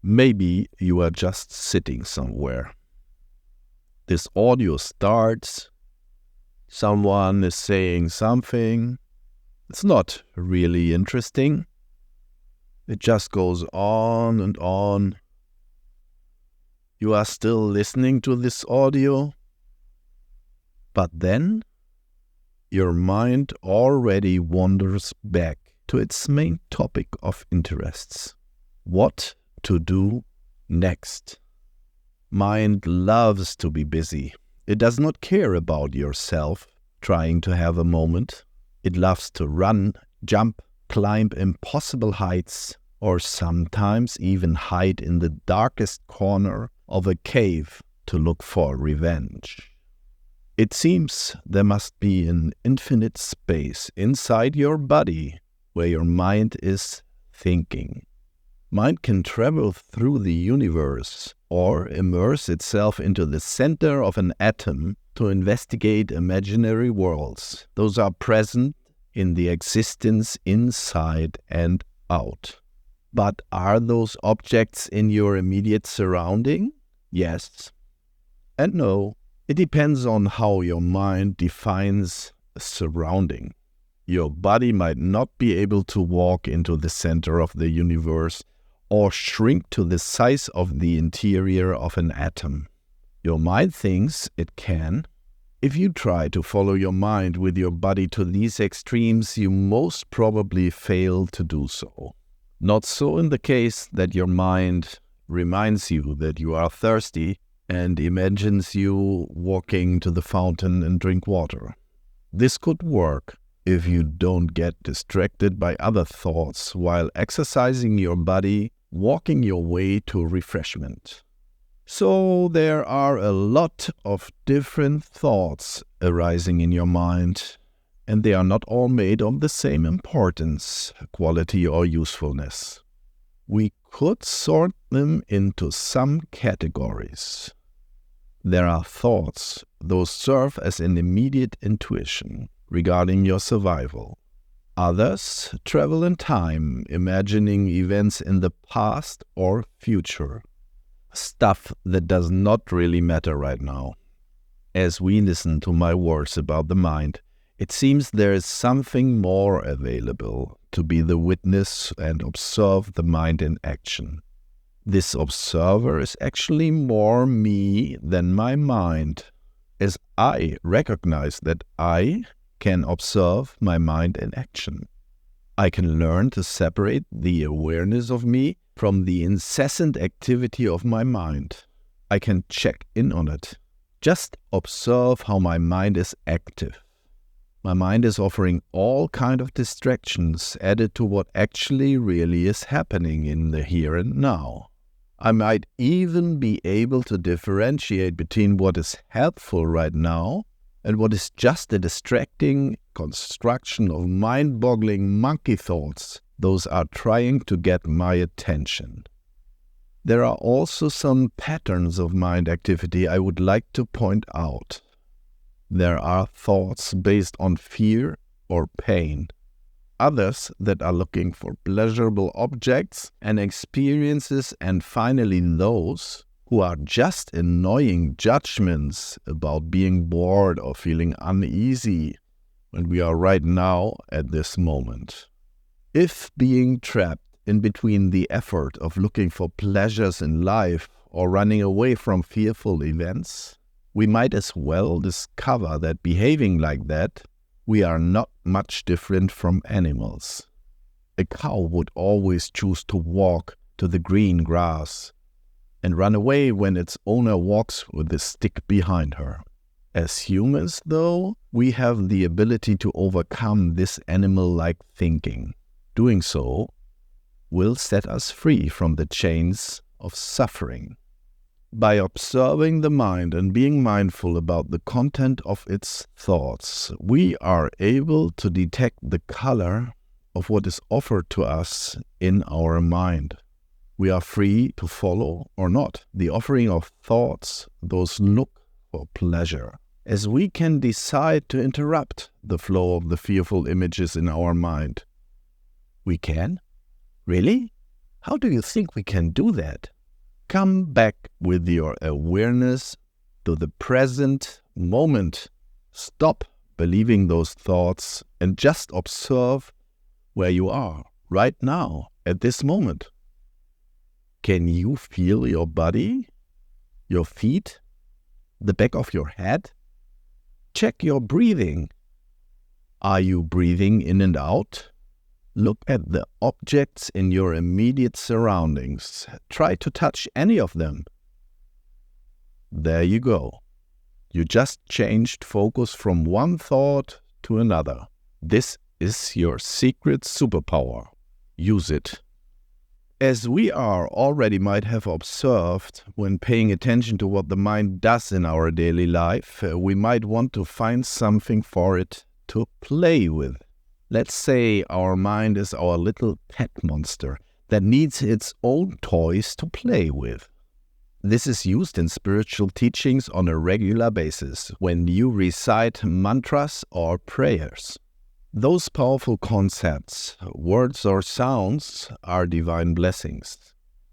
Maybe you are just sitting somewhere. This audio starts. Someone is saying something. It's not really interesting. It just goes on and on. You are still listening to this audio, but then your mind already wanders back to its main topic of interests. What to do next. Mind loves to be busy. It does not care about yourself trying to have a moment. It loves to run, jump, climb impossible heights, or sometimes even hide in the darkest corner of a cave to look for revenge. It seems there must be an infinite space inside your body where your mind is thinking. Mind can travel through the universe or immerse itself into the center of an atom to investigate imaginary worlds. Those are present in the existence inside and out. But are those objects in your immediate surrounding? Yes and no. It depends on how your mind defines a surrounding. Your body might not be able to walk into the center of the universe or shrink to the size of the interior of an atom. Your mind thinks it can. If you try to follow your mind with your body to these extremes, you most probably fail to do so. Not so in the case that your mind reminds you that you are thirsty and imagines you walking to the fountain and drink water. This could work if you don't get distracted by other thoughts while exercising your body, walking your way to refreshment. So there are a lot of different thoughts arising in your mind, and they are not all made of the same importance, quality, or usefulness. We could sort them into some categories. There are thoughts, those serve as an immediate intuition regarding your survival. Others travel in time, imagining events in the past or future. Stuff that does not really matter right now. As we listen to my words about the mind, it seems there is something more available to be the witness and observe the mind in action. This observer is actually more me than my mind, as I recognize that I can observe my mind in action. I can learn to separate the awareness of me from the incessant activity of my mind. I can check in on it. Just observe how my mind is active. My mind is offering all kinds of distractions added to what actually really is happening in the here and now. I might even be able to differentiate between what is helpful right now and what is just a distracting construction of mind-boggling monkey thoughts. Those are trying to get my attention. There are also some patterns of mind activity I would like to point out. There are thoughts based on fear or pain. Others that are looking for pleasurable objects and experiences, and finally those who are just annoying judgments about being bored or feeling uneasy when we are right now at this moment. If being trapped in between the effort of looking for pleasures in life or running away from fearful events, we might as well discover that behaving like that, we are not much different from animals. A cow would always choose to walk to the green grass and run away when its owner walks with a stick behind her. As humans, though, we have the ability to overcome this animal-like thinking. Doing so will set us free from the chains of suffering. By observing the mind and being mindful about the content of its thoughts, we are able to detect the color of what is offered to us in our mind. We are free to follow or not the offering of thoughts, those look for pleasure, as we can decide to interrupt the flow of the fearful images in our mind. We can? Really? How do you think we can do that? Come back with your awareness to the present moment. Stop believing those thoughts and just observe where you are right now at this moment. Can you feel your body, your feet, the back of your head? Check your breathing. Are you breathing in and out? Look at the objects in your immediate surroundings. Try to touch any of them. There you go. You just changed focus from one thought to another. This is your secret superpower. Use it. As we already might have observed, when paying attention to what the mind does in our daily life, we might want to find something for it to play with. Let's say our mind is our little pet monster that needs its own toys to play with. This is used in spiritual teachings on a regular basis when you recite mantras or prayers. Those powerful concepts, words or sounds, are divine blessings.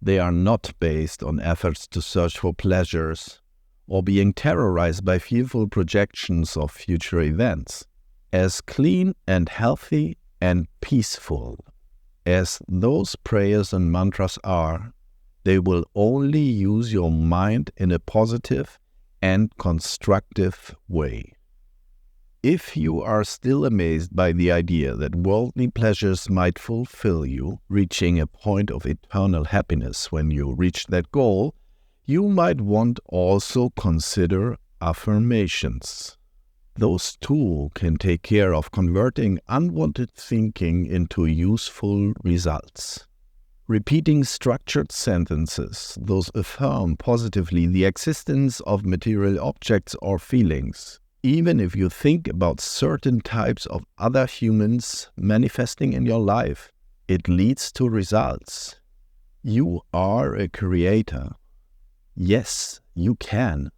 They are not based on efforts to search for pleasures or being terrorized by fearful projections of future events. As clean and healthy and peaceful as those prayers and mantras are, they will only use your mind in a positive and constructive way. If you are still amazed by the idea that worldly pleasures might fulfill you, reaching a point of eternal happiness when you reach that goal, you might want also consider affirmations. Those too can take care of converting unwanted thinking into useful results. Repeating structured sentences, those affirm positively the existence of material objects or feelings. Even if you think about certain types of other humans manifesting in your life, it leads to results. You are a creator. Yes, you can.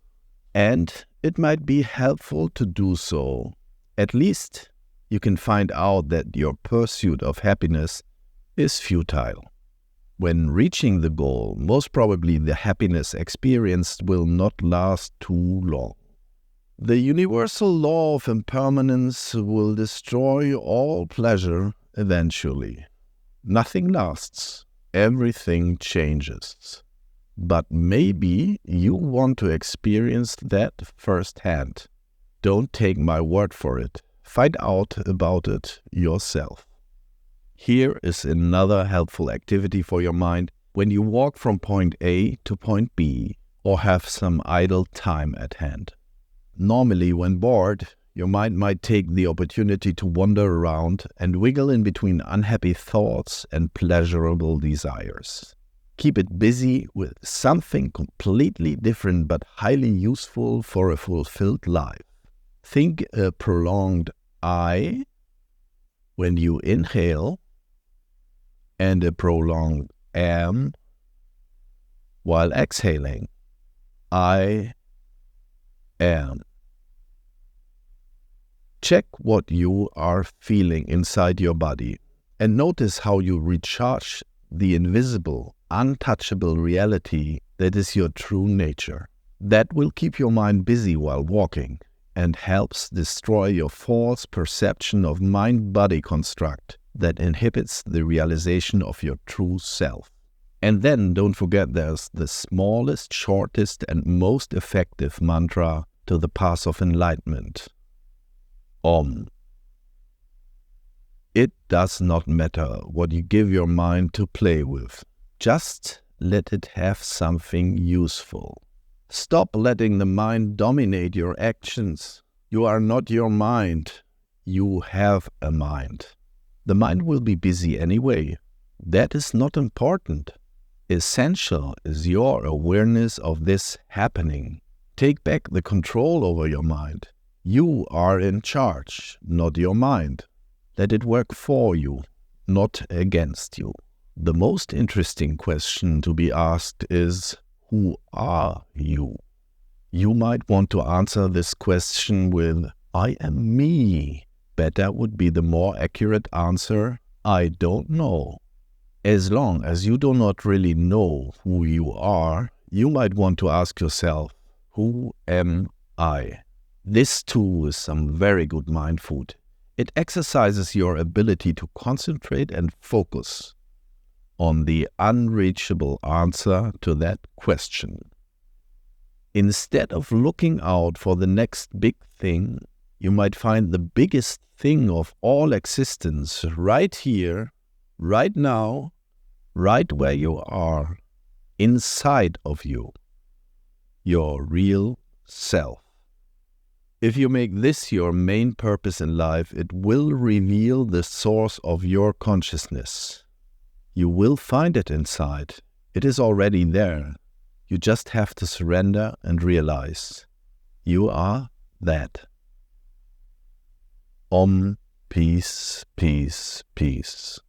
And it might be helpful to do so. At least you can find out that your pursuit of happiness is futile. When reaching the goal, most probably the happiness experienced will not last too long. The universal law of impermanence will destroy all pleasure eventually. Nothing lasts. Everything changes. But maybe you want to experience that firsthand. Don't take my word for it. Find out about it yourself. Here is another helpful activity for your mind when you walk from point A to point B or have some idle time at hand. Normally, when bored, your mind might take the opportunity to wander around and wiggle in between unhappy thoughts and pleasurable desires. Keep it busy with something completely different but highly useful for a fulfilled life. Think a prolonged I when you inhale and a prolonged am while exhaling. I am. Check what you are feeling inside your body and notice how you recharge the invisible, untouchable reality that is your true nature. That will keep your mind busy while walking and helps destroy your false perception of mind-body construct that inhibits the realization of your true self. And then don't forget there's the smallest, shortest, and most effective mantra to the path of enlightenment. Om. It does not matter what you give your mind to play with. Just let it have something useful. Stop letting the mind dominate your actions. You are not your mind. You have a mind. The mind will be busy anyway. That is not important. Essential is your awareness of this happening. Take back the control over your mind. You are in charge, not your mind. Let it work for you, not against you. The most interesting question to be asked is, who are you? You might want to answer this question with, I am me. Better would be the more accurate answer, I don't know. As long as you do not really know who you are, you might want to ask yourself, who am I? This too is some very good mind food. It exercises your ability to concentrate and focus on the unreachable answer to that question. Instead of looking out for the next big thing, you might find the biggest thing of all existence right here, right now, right where you are, inside of you, your real self. If you make this your main purpose in life, it will reveal the source of your consciousness. You will find it inside. It is already there. You just have to surrender and realize you are that. Om, peace, peace, peace.